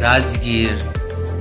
राजगीर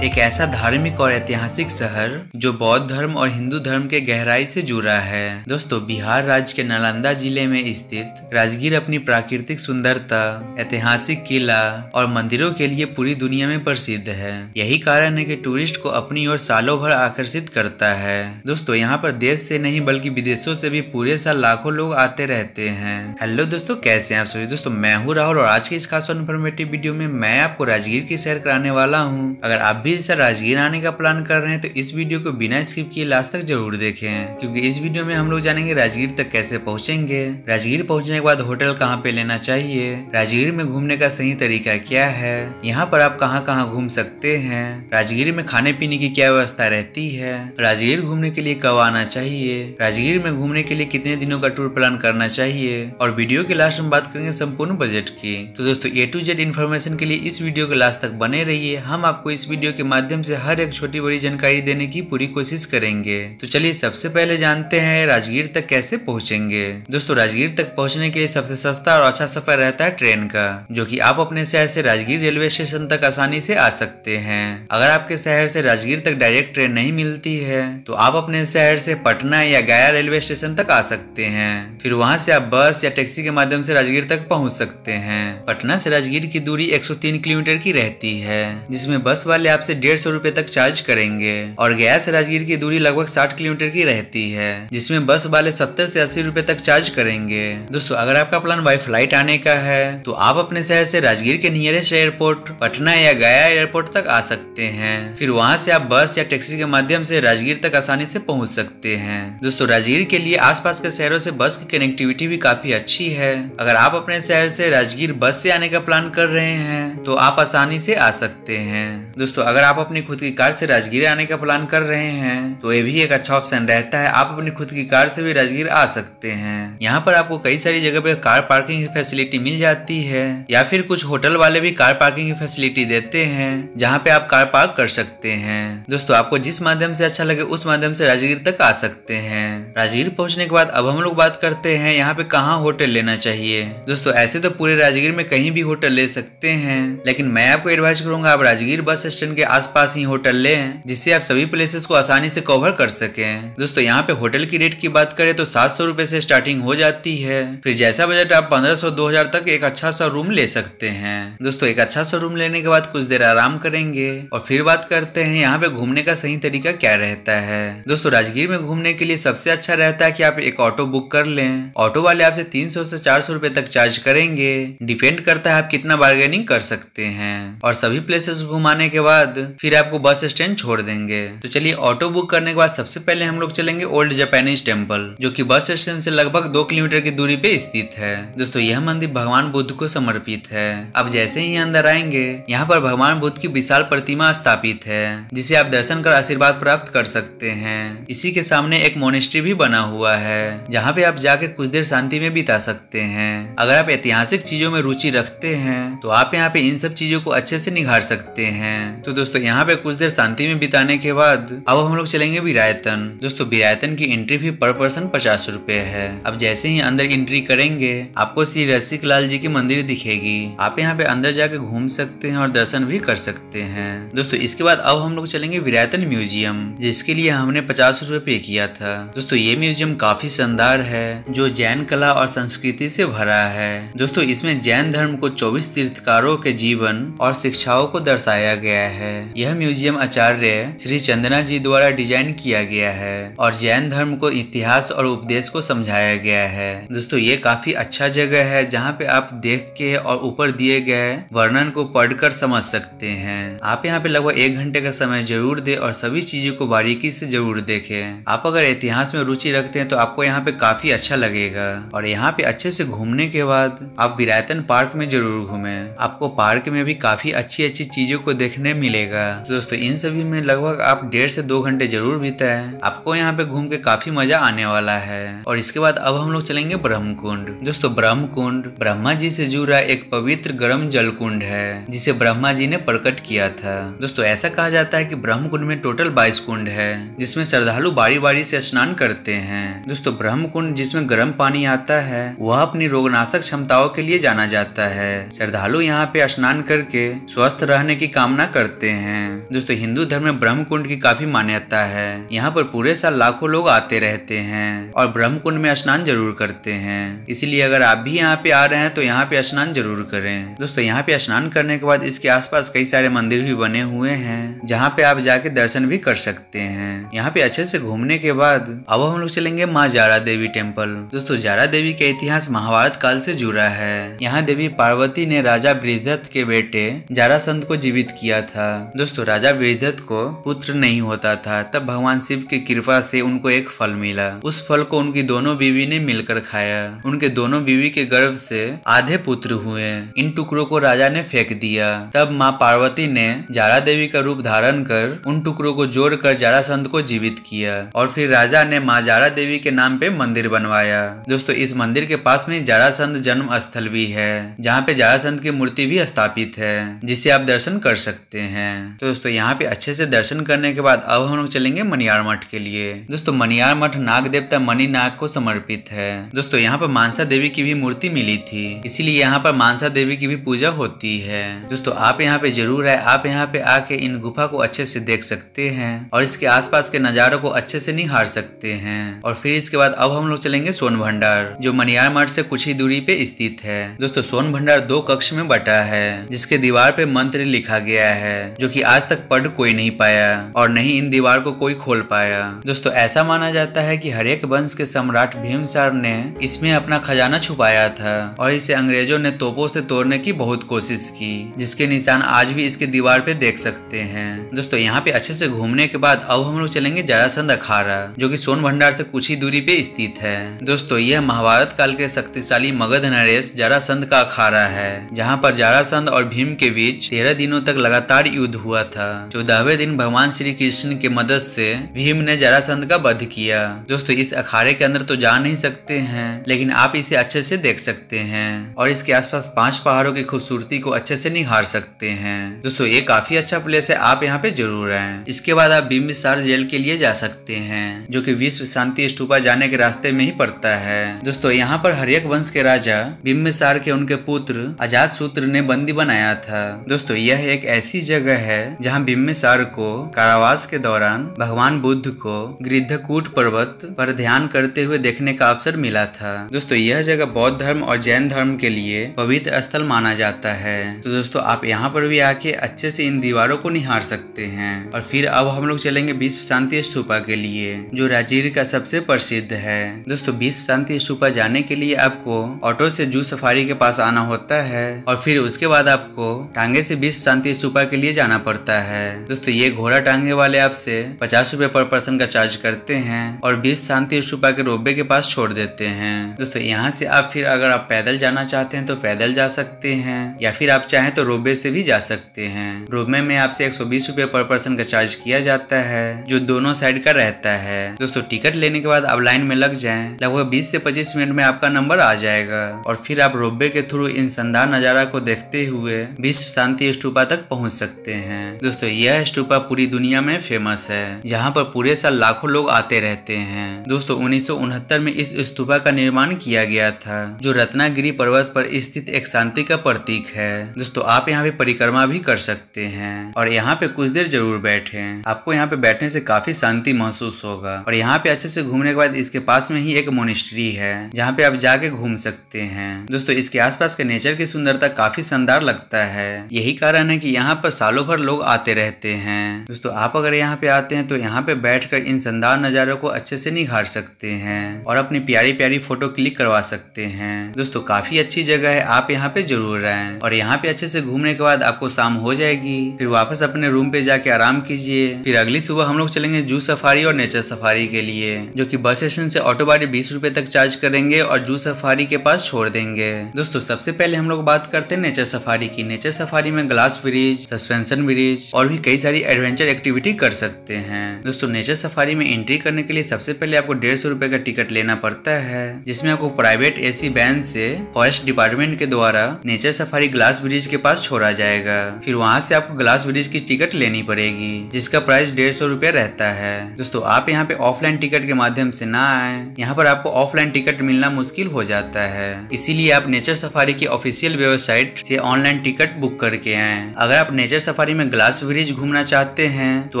एक ऐसा धार्मिक और ऐतिहासिक शहर जो बौद्ध धर्म और हिंदू धर्म के गहराई से जुड़ा है। दोस्तों, बिहार राज्य के नालंदा जिले में स्थित राजगीर अपनी प्राकृतिक सुंदरता, ऐतिहासिक किला और मंदिरों के लिए पूरी दुनिया में प्रसिद्ध है। यही कारण है कि टूरिस्ट को अपनी ओर सालों भर आकर्षित करता है। दोस्तों, यहाँ पर देश से नहीं बल्कि विदेशों से भी पूरे साल लाखों लोग आते रहते हैं। हेलो दोस्तों, कैसे हैं आप सभी। दोस्तों, मैं हूँ राहुल और आज की इस खास और इन्फॉर्मेटिव वीडियो में मैं आपको राजगीर की सैर कराने वाला हूँ। अगर आप भी इस राजगीर आने का प्लान कर रहे हैं तो इस वीडियो को बिना स्किप किए लास्ट तक जरूर देखें, क्योंकि इस वीडियो में हम लोग जानेंगे राजगीर तक कैसे पहुंचेंगे, राजगीर पहुंचने के बाद होटल कहां पे लेना चाहिए, राजगीर में घूमने का सही तरीका क्या है, यहाँ पर आप कहां कहां घूम सकते हैं, राजगीर में खाने पीने की क्या व्यवस्था रहती है, राजगीर घूमने के लिए कब आना चाहिए, राजगीर में घूमने के लिए कितने दिनों का टूर प्लान करना चाहिए और वीडियो के लास्ट में बात करेंगे संपूर्ण बजट की। तो दोस्तों, A to Z इन्फॉर्मेशन के लिए इस वीडियो के लास्ट तक बने रहिए। हम आपको इस वीडियो के माध्यम से हर एक छोटी बड़ी जानकारी देने की पूरी कोशिश करेंगे। तो चलिए सबसे पहले जानते हैं राजगीर तक कैसे पहुंचेंगे। दोस्तों, राजगीर तक पहुंचने के लिए सबसे सस्ता और अच्छा सफर रहता है ट्रेन का, जो कि आप अपने शहर से राजगीर रेलवे स्टेशन तक आसानी से आ सकते हैं। अगर आपके शहर से राजगीर तक डायरेक्ट ट्रेन नहीं मिलती है तो आप अपने शहर से पटना या गया रेलवे स्टेशन तक आ सकते हैं। फिर वहां से आप बस या टैक्सी के माध्यम से राजगीर तक पहुंच सकते हैं। पटना से राजगीर की दूरी 103 किलोमीटर की रहती है, जिसमें बस वाले आपसे 150 रुपए तक चार्ज करेंगे और गया से राजगीर की दूरी लगभग 60 किलोमीटर की रहती है, जिसमें बस वाले 70 से 80 रुपए तक चार्ज करेंगे। दोस्तों, अगर आपका प्लान बाय फ्लाइट आने का है तो आप अपने शहर से राजगीर के नियरेस्ट एयरपोर्ट पटना या गया एयरपोर्ट तक आ सकते हैं। फिर वहां से आप बस या टैक्सी के माध्यम से राजगीर तक आसानी से पहुंच सकते हैं। दोस्तों, राजगीर के लिए आसपास के शहरों से बस की कनेक्टिविटी भी काफी अच्छी है। अगर आप अपने शहर से राजगीर बस से आने का प्लान कर रहे हैं तो आप आसानी से आ सकते हैं। दोस्तों, अगर आप अपनी खुद की कार से राजगीर आने का प्लान कर रहे हैं तो ये भी एक अच्छा ऑप्शन रहता है। आप अपनी खुद की कार से भी राजगीर आ सकते हैं। यहाँ पर आपको कई सारी जगह पे कार पार्किंग की फैसिलिटी मिल जाती है, या फिर कुछ होटल वाले भी कार पार्किंग की फैसिलिटी देते हैं जहाँ पे आप कार पार्क कर सकते हैं। दोस्तों, आपको जिस माध्यम से अच्छा लगे उस माध्यम से राजगीर तक आ सकते हैं। राजगीर पहुंचने के बाद अब हम लोग बात करते हैं यहाँ पे कहाँ होटल लेना चाहिए। दोस्तों, ऐसे तो पूरे राजगीर में कहीं भी होटल ले सकते हैं, लेकिन मैं आपको एडवाइस करूंगा आप राजगीर बस स्टैंड के आसपास ही होटल लें, जिससे आप सभी प्लेसेस को आसानी से कवर कर सकें। दोस्तों, यहाँ पे होटल की रेट की बात करें तो 700 रुपए से स्टार्टिंग हो जाती है। फिर जैसा बजट आप 1500-2000 तक एक अच्छा सा रूम ले सकते हैं। दोस्तों, एक अच्छा सा रूम लेने के बाद कुछ देर आराम करेंगे और फिर बात करते हैं यहाँ पे घूमने का सही तरीका क्या रहता है। दोस्तों, राजगीर में घूमने के लिए सबसे अच्छा रहता है कि आप एक ऑटो बुक कर लें। ऑटो वाले आपसे 300 से 400 रुपए तक चार्ज करेंगे। डिपेंड करता है आप कितना बार्गेनिंग कर सकते हैं। और सभी प्लेसेस घुमाने के बाद फिर आपको बस स्टैंड छोड़ देंगे। तो चलिए, ऑटो बुक करने के बाद सबसे पहले हम लोग चलेंगे ओल्ड जापानीज टेम्पल, जो कि बस स्टैंड से लगभग 2 किलोमीटर की दूरी पे स्थित है। दोस्तों, यह मंदिर भगवान बुद्ध को समर्पित है। अब जैसे ही अंदर आएंगे, यहाँ पर भगवान बुद्ध की विशाल प्रतिमा स्थापित है, जिसे आप दर्शन कर आशीर्वाद प्राप्त कर सकते हैं। इसी के सामने एक मोनेस्ट्री भी बना हुआ है, जहाँ पे आप जाके कुछ देर शांति में बिता सकते हैं। अगर आप ऐतिहासिक चीजों में रुचि रखते हैं तो आप यहाँ पे इन सब चीजों को अच्छे से निहार सकते हैं। तो दोस्तों, यहाँ पे कुछ देर शांति में बिताने के बाद अब हम लोग चलेंगे विरायतन। दोस्तों, विरायतन की एंट्री फी पर पर्सन 50 रुपए है। अब जैसे ही अंदर एंट्री करेंगे, आपको श्री रसिक लाल जी की मंदिर दिखेगी। आप यहाँ पे अंदर जाके घूम सकते हैं और दर्शन भी कर सकते हैं। दोस्तों, इसके बाद अब हम लोग चलेंगे विरायतन म्यूजियम, जिसके लिए हमने 50 रुपए पे किया था। दोस्तों, ये म्यूजियम काफी शानदार है, जो जैन कला और संस्कृति से भरा है। दोस्तों, इसमें जैन धर्म को 24 तीर्थकारों के जीवन और शिक्षाओं को दर्शाया गया है। यह म्यूजियम आचार्य श्री चंदना जी द्वारा डिजाइन किया गया है और जैन धर्म को इतिहास और उपदेश को समझाया गया है। दोस्तों, ये काफी अच्छा जगह है जहाँ पे आप देख के और ऊपर दिए गए वर्णन को पढ़कर समझ सकते हैं। आप यहाँ पे लगभग 1 घंटे का समय जरूर दें और सभी चीजों को बारीकी से जरूर देखें। आप अगर इतिहास में रुचि रखते हैं तो आपको यहाँ पे काफी अच्छा लगेगा। और यहाँ पे अच्छे से घूमने के बाद आप विरायतन पार्क में जरूर घूमें। आपको पार्क में भी काफी अच्छी अच्छी चीजों को देखने मिलेगा। मिलेगा। दोस्तों इन सभी में लगभग आप 1.5 से 2 घंटे जरूर बिताएं, आपको यहाँ पे घूम के काफी मजा आने वाला है। और इसके बाद अब हम लोग चलेंगे ब्रह्म कुंड। दोस्तों ब्रह्म कुंड ब्रह्मा जी से जुड़ा एक पवित्र गर्म जल कुंड है, जिसे ब्रह्मा जी ने प्रकट किया था। दोस्तों ऐसा कहा जाता है कि ब्रह्म कुंड में टोटल 22 कुंड है, जिसमें श्रद्धालु बारी बारी से स्नान करते हैं। दोस्तों ब्रह्म कुंड जिसमें गर्म पानी आता है वह अपनी रोगनाशक क्षमताओं के लिए जाना जाता है। श्रद्धालु यहाँ पे स्नान करके स्वस्थ रहने की कामना करते हैं। दोस्तों हिंदू धर्म में ब्रह्म कुंड की काफी मान्यता है। यहाँ पर पूरे साल लाखों लोग आते रहते हैं और ब्रह्म कुंड में स्नान जरूर करते हैं। इसीलिए अगर आप भी यहाँ पे आ रहे हैं तो यहाँ पे स्नान जरूर करें। दोस्तों यहाँ पे स्नान करने के बाद इसके आसपास कई सारे मंदिर भी बने हुए हैं, जहाँ पे आप जाके दर्शन भी कर सकते हैं। यहाँ पे अच्छे से घूमने के बाद अब हम लोग चलेंगे माँ जारा देवी टेम्पल। दोस्तों जारा देवी का इतिहास महाभारत काल से जुड़ा है। यहाँ देवी पार्वती ने राजा बृहदत्त के बेटे जरासंध को जीवित किया था। दोस्तों राजा बृहदत्त को पुत्र नहीं होता था, तब भगवान शिव की कृपा से उनको एक फल मिला। उस फल को उनकी दोनों बीवी ने मिलकर खाया। उनके दोनों बीवी के गर्भ से आधे पुत्र हुए। इन टुकड़ों को राजा ने फेंक दिया। तब माँ पार्वती ने जारा देवी का रूप धारण कर उन टुकड़ों को जोड़कर जरासंध को जीवित किया और फिर राजा ने माँ जारा देवी के नाम पे मंदिर बनवाया। दोस्तों इस मंदिर के पास में जरासंध जन्म स्थल भी है, जहाँ पे जरासंध की मूर्ति भी स्थापित है, जिसे आप दर्शन कर सकते हैं। तो दोस्तों यहाँ पे अच्छे से दर्शन करने के बाद अब हम लोग चलेंगे मनियार मठ के लिए। दोस्तों मनियार मठ नाग देवता मणि नाग को समर्पित है। दोस्तों यहाँ पर मानसा देवी की भी मूर्ति मिली थी, इसीलिए यहाँ पर मानसा देवी की भी पूजा होती है। दोस्तों आप यहाँ पे जरूर आए, आप यहाँ पे आके इन गुफा को अच्छे से देख सकते हैं और इसके आसपास के नजारों को अच्छे से निहार सकते हैं। और फिर इसके बाद अब हम लोग चलेंगे सोन भंडार, जो मनियार मठ से कुछ ही दूरी पे स्थित है। दोस्तों सोन भंडार 2 कक्ष में बटा है, जिसके दीवार पे मंत्र लिखा गया है, जो कि आज तक पढ़ कोई नहीं पाया और नहीं इन दीवार को कोई खोल पाया। दोस्तों ऐसा माना जाता है कि हरेक वंश के सम्राट भीमसार ने इसमें अपना खजाना छुपाया था और इसे अंग्रेजों ने तोपों से तोड़ने की बहुत कोशिश की, जिसके निशान आज भी इसके दीवार पे देख सकते हैं। दोस्तों यहाँ पे अच्छे से घूमने के बाद अब हम लोग चलेंगे जरासंध अखाड़ा, जो कि सोन भंडार से कुछ ही दूरी पे स्थित है। दोस्तों यह महाभारत काल के शक्तिशाली मगध नरेश जरासंध का अखाड़ा है, जहाँ पर जरासंध और भीम के बीच 13 दिनों तक लगातार युद्ध हुआ था। 14वें दिन भगवान श्री कृष्ण की मदद से भीम ने जरासंध का वध किया। दोस्तों इस अखाड़े के अंदर तो जा नहीं सकते हैं, लेकिन आप इसे अच्छे से देख सकते हैं और इसके आसपास 5 पहाड़ों की खूबसूरती को अच्छे से निहार सकते हैं। दोस्तों ये काफी अच्छा प्लेस है, आप यहाँ पे जरूर आएं। इसके बाद आप बिम्बिसार जेल के लिए जा सकते हैं, जो कि विश्व शांति स्तूपा जाने के रास्ते में ही पड़ता है। दोस्तों यहाँ पर हर्यक वंश के राजा बिम्बिसार के उनके पुत्र अजातशत्रु ने बंदी बनाया था। दोस्तों यह एक ऐसी जगह है जहाँ बिम्बिसार को कारावास के दौरान भगवान बुद्ध को गृद्धकूट पर्वत पर ध्यान करते हुए देखने का अवसर मिला था। दोस्तों यह जगह बौद्ध धर्म और जैन धर्म के लिए पवित्र स्थल माना जाता है। तो दोस्तों आप यहाँ पर भी आके अच्छे से इन दीवारों को निहार सकते हैं। और फिर अब हम लोग चलेंगे विश्व शांति स्तूपा के लिए, जो राजगीर का सबसे प्रसिद्ध है। दोस्तों विश्व शांति स्तूपा जाने के लिए आपको ऑटो से जू सफारी के पास आना होता है और फिर उसके बाद आपको टांगे से विश्व शांति स्तूपा के लिए जाना पड़ता है। दोस्तों ये घोड़ा टांगे वाले आपसे 50 रुपए पर पर्सन का चार्ज करते हैं और विश्व शांति स्तूपा के रोपवे के पास छोड़ देते हैं। दोस्तों यहाँ से आप फिर अगर आप पैदल जाना चाहते हैं तो पैदल जा सकते हैं, या फिर आप चाहें तो रोपवे से भी जा सकते हैं। रोपवे में आपसे 120 रुपए पर पर्सन का चार्ज किया जाता है, जो दोनों साइड का रहता है। दोस्तों टिकट लेने के बाद आप लाइन में लग जाएं, लगभग 20 से 25 मिनट में आपका नंबर आ जाएगा और फिर आप रोपवे के थ्रू इन शानदार नजारा को देखते हुए विश्व शांति स्तूपा तक पहुंच सकते हैं। दोस्तों यह स्तूपा पूरी दुनिया में फेमस है, जहां पर पूरे साल लाखों लोग आते रहते हैं। दोस्तों 1969 में इस स्तूपा का निर्माण किया गया था, जो रत्नागिरी पर्वत पर स्थित एक शांति का प्रतीक है। दोस्तों आप यहाँ पे परिक्रमा भी कर सकते हैं और यहाँ पे कुछ देर जरूर बैठें, आपको यहाँ पे बैठने से काफी शांति महसूस होगा। और यहाँ पे अच्छे से घूमने के बाद इसके पास में ही एक मोनेस्ट्री है, जहाँ पे आप जाके घूम सकते हैं। दोस्तों इसके आसपास के नेचर की सुंदरता काफी शानदार लगता है, यही कारण है कि यहाँ पर सालों भर लोग आते रहते हैं। दोस्तों आप अगर यहाँ पे आते हैं तो यहाँ पे बैठकर इन शानदार नजारों को अच्छे से निहार सकते हैं और अपनी प्यारी प्यारी फोटो क्लिक करवा सकते हैं। दोस्तों काफी अच्छी जगह है, आप यहाँ पे जरूर आएं। और यहाँ पे अच्छे से घूमने के बाद आपको शाम हो जाएगी, फिर वापस अपने रूम पे जाके आराम कीजिए। फिर अगली सुबह हम लोग चलेंगे जू सफारी और नेचर सफारी के लिए, जो कि बस स्टेशन से ऑटो भाड़े 20 रुपए तक चार्ज करेंगे और जू सफारी के पास छोड़ देंगे। दोस्तों सबसे पहले हम लोग बात करते हैं नेचर सफारी की। नेचर सफारी में glass bridge, suspension suspension bridge और भी कई सारी एडवेंचर एक्टिविटी कर सकते हैं। दोस्तों नेचर सफारी में एंट्री करने के लिए सबसे पहले आपको 150 रुपए का टिकट लेना पड़ता है, जिसमें आपको प्राइवेट एसी वैन से फॉरेस्ट डिपार्टमेंट के द्वारा नेचर सफारी ग्लास ब्रिज के पास छोड़ा जाएगा। फिर वहां से आपको ग्लास ब्रिज की टिकट लेनी पड़ेगी, जिसका प्राइस 150 रुपया रहता है। दोस्तों आप यहाँ पे ऑफलाइन टिकट के माध्यम से ना आए, यहाँ पर आपको ऑफलाइन टिकट मिलना मुश्किल हो जाता है, इसीलिए आप नेचर सफारी की ऑफिशियल वेबसाइट से ऑनलाइन टिकट बुक करके आए। अगर आप नेचर सफारी में ग्लास ब्रिज घूमना चाहते हैं तो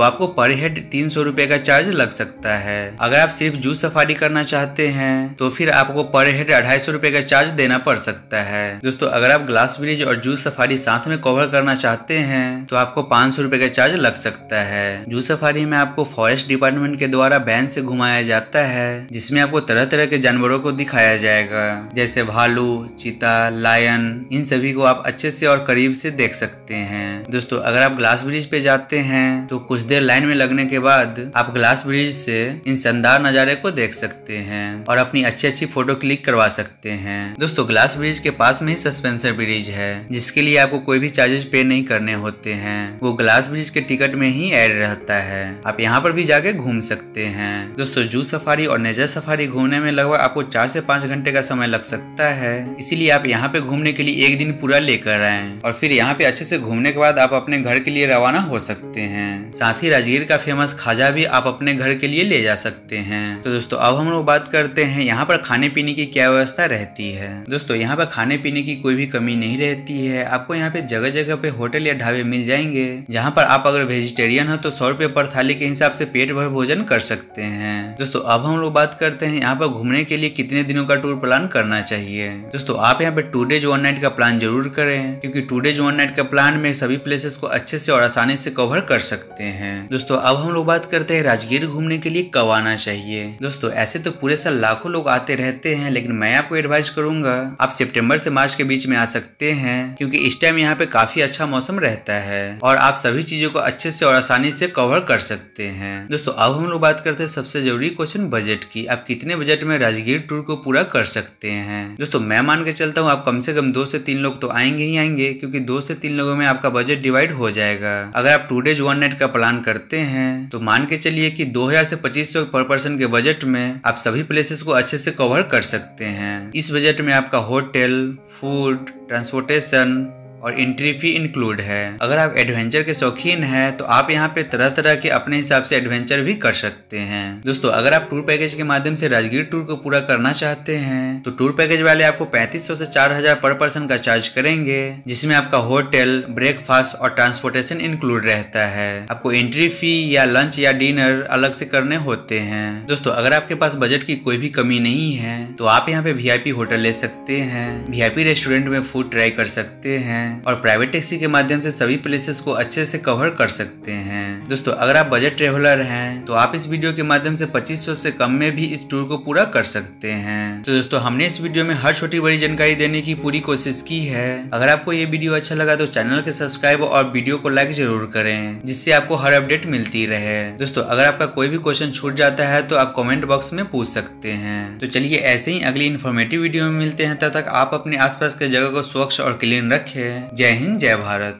आपको पर हेड 300 रुपए का चार्ज लग सकता है। अगर आप सिर्फ जू सफारी करना चाहते हैं तो फिर आपको पर हेड 250 रुपए का चार्ज देना पड़ सकता है। दोस्तों अगर आप ग्लास ब्रिज और जू सफारी साथ में कवर करना चाहते हैं तो आपको 500 रुपए का चार्ज लग सकता है। जू सफारी में आपको फॉरेस्ट डिपार्टमेंट के द्वारा वैन से घुमाया जाता है, जिसमें आपको तरह तरह के जानवरों को दिखाया जाएगा, जैसे भालू, चीता, लायन, इन सभी को आप अच्छे से और करीब से देख सकते हैं। दोस्तों अगर आप ग्लास ब्रिज पे जाते हैं तो कुछ देर लाइन में लगने के बाद आप ग्लास ब्रिज से इन शानदार नज़ारे को देख सकते हैं और अपनी अच्छी फोटो क्लिक करवा सकते हैं। दोस्तों ग्लास ब्रिज के पास में ही सस्पेंशन ब्रिज है, जिसके लिए आपको कोई भी चार्जेस पे नहीं करने होते हैं, वो ग्लास ब्रिज के टिकट में ही ऐड रहता है। आप यहाँ पर भी जाके घूम सकते हैं। दोस्तों जू सफारी और नेचर सफारी घूमने में लगभग आपको 4 से 5 घंटे का समय लग सकता है, इसीलिए आप यहाँ पे घूमने के लिए एक दिन पूरा लेकर आए और फिर यहाँ पे अच्छे से घूमने के बाद आप अपने घर के लिए रवाना हो सकते हैं। साथ ही राजगीर का फेमस खाजा भी आप अपने घर के लिए ले जा सकते हैं। तो दोस्तों अब हम लोग बात करते हैं यहाँ पर खाने पीने की क्या व्यवस्था रहती है। दोस्तों यहाँ पर खाने पीने की कोई भी कमी नहीं रहती है। आपको यहाँ पे जगह जगह पे होटल या ढाबे मिल जाएंगे, जहाँ पर आप अगर वेजिटेरियन हो तो 100 रुपए पर थाली के हिसाब से पेट भर भोजन कर सकते हैं। दोस्तों अब हम लोग बात करते हैं यहाँ पर घूमने के लिए कितने दिनों का टूर प्लान करना चाहिए। दोस्तों आप यहाँ पे 2 डेज 1 नाइट का प्लान जरूर करें, क्योंकि 2 डेज 1 नाइट का प्लान में सभी प्लेसेस को अच्छे से और आसानी से कवर कर सकते हैं। दोस्तों अब हम लोग बात करते हैं राजगीर घूमने के लिए कब आना चाहिए। दोस्तों ऐसे तो पूरे साल लाखों लोग आते रहते हैं, लेकिन मैं आपको एडवाइस करूंगा आप सितंबर से मार्च के बीच में आ सकते हैं, क्योंकि इस टाइम यहाँ पे काफी अच्छा मौसम रहता है और आप सभी चीजों को अच्छे से और आसानी से कवर कर सकते हैं। दोस्तों अब हम लोग बात करते हैं सबसे जरूरी क्वेश्चन बजट की। आप कितने बजट में राजगीर टूर को पूरा कर सकते हैं। दोस्तों मैं मान के चलता हूँ आप कम से कम 2 से 3 लोग तो आएंगे ही आएंगे, क्योंकि 2 से 3 लोगों में आपका बजट डिवाइड हो जाएगा। अगर आप 2 डेज 1 नाइट का प्लान करते हैं तो मान के चलिए कि 2000 से 2500 पर पर्सन के बजट में आप सभी प्लेसेस को अच्छे से कवर कर सकते हैं। इस बजट में आपका होटल, फूड, ट्रांसपोर्टेशन और एंट्री फी इंक्लूड है। अगर आप एडवेंचर के शौकीन हैं तो आप यहाँ पे तरह तरह के अपने हिसाब से एडवेंचर भी कर सकते हैं। दोस्तों अगर आप टूर पैकेज के माध्यम से राजगीर टूर को पूरा करना चाहते हैं तो टूर पैकेज वाले आपको 3500 से 4000 पर पर्सन का चार्ज करेंगे, जिसमें आपका होटल, ब्रेकफास्ट और ट्रांसपोर्टेशन इंक्लूड रहता है। आपको एंट्री फी या लंच या डिनर अलग से करने होते हैं। दोस्तों अगर आपके पास बजट की कोई भी कमी नहीं है तो आप यहाँ पे VIP होटल ले सकते हैं, VIP रेस्टोरेंट में फूड ट्राई कर सकते हैं और प्राइवेट टैक्सी के माध्यम से सभी प्लेसेस को अच्छे से कवर कर सकते हैं। दोस्तों अगर आप बजट ट्रेवलर हैं तो आप इस वीडियो के माध्यम से 2500 से कम में भी इस टूर को पूरा कर सकते हैं। तो दोस्तों हमने इस वीडियो में हर छोटी बड़ी जानकारी देने की पूरी कोशिश की है। अगर आपको ये वीडियो अच्छा लगा तो चैनल के सब्सक्राइब और वीडियो को लाइक जरूर करें, जिससे आपको हर अपडेट मिलती रहे। दोस्तों अगर आपका कोई भी क्वेश्चन छूट जाता है तो आप कमेंट बॉक्स में पूछ सकते हैं। तो चलिए ऐसे ही अगली इन्फॉर्मेटिव वीडियो में मिलते हैं। तब तक आप अपने आसपास के जगह को स्वच्छ और क्लीन रखें। जय हिंद, जय भारत।